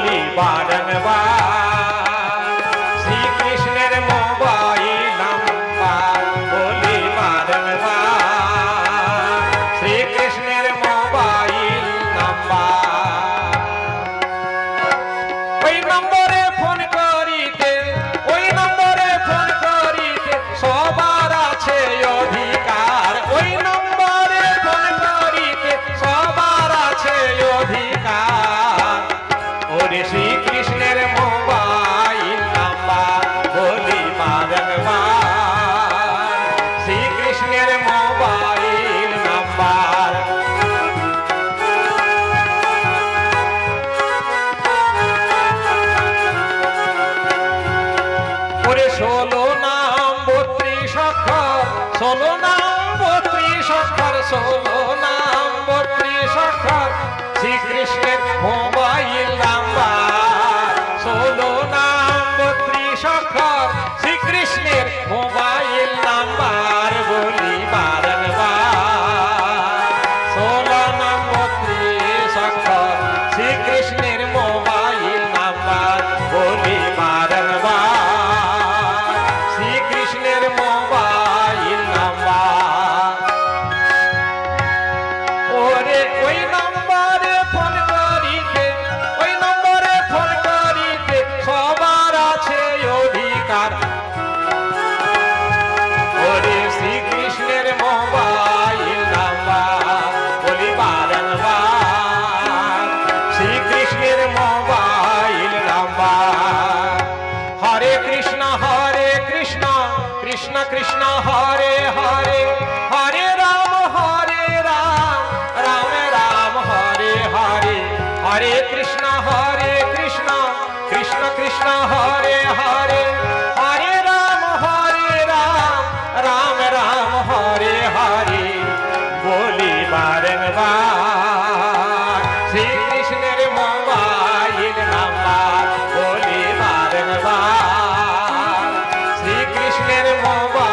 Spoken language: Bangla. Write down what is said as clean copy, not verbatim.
বলি বারংবার শ্রীকৃষ্ণের মোবাইল নাম্বার বলি বারংবার শ্রীকৃষ্ণের মোবাইল নাম্বার ওই নম্বরে ফোন করিতে সবার আছে অধিকার ওই নম্বরে ফোন করিতে সবার আছে অধিকার ওরে শ্রীকৃষ্ণের মোবাইল নাম্বার বলি বারংবার শ্রীকৃষ্ণের মোবাইল নাম্বার ওরে 16 নাম 32 অক্ষর 16 নাম 32 অক্ষর 16 নাম 32 অক্ষর শ্রীকৃষ্ণের মোবাইল নাম্বার 16 নাম 32 অক্ষর শ্রীকৃষ্ণের মোবাইল নাম্বার বলি বারংবার 16 নাম 32 অক্ষর শ্রীকৃষ্ণের মোবাইল নাম্বার বলি বারংবার শ্রীকৃষ্ণের মোবাইল নাম্বার ওরে ওই নম্বরে ফোন করিতে সবার আছে অধিকার ওরে শ্রীকৃষ্ণের মোবাইল নাম্বার বলি বারংবার শ্রীকৃষ্ণের মোবাইল নাম্বার হরে কৃষ্ণ কৃষ্ণ কৃষ্ণ হরে হরে হরে রাম রাম রাম হরে হরে হরে কৃষ্ণ কৃষ্ণ কৃষ্ণ হরে হরে হরে রাম রাম রাম হরে হরে বলি বারংবার শ্রীকৃষ্ণের মোবাইল নাম্বার বলি বারংবার শ্রীকৃষ্ণের মোবাইল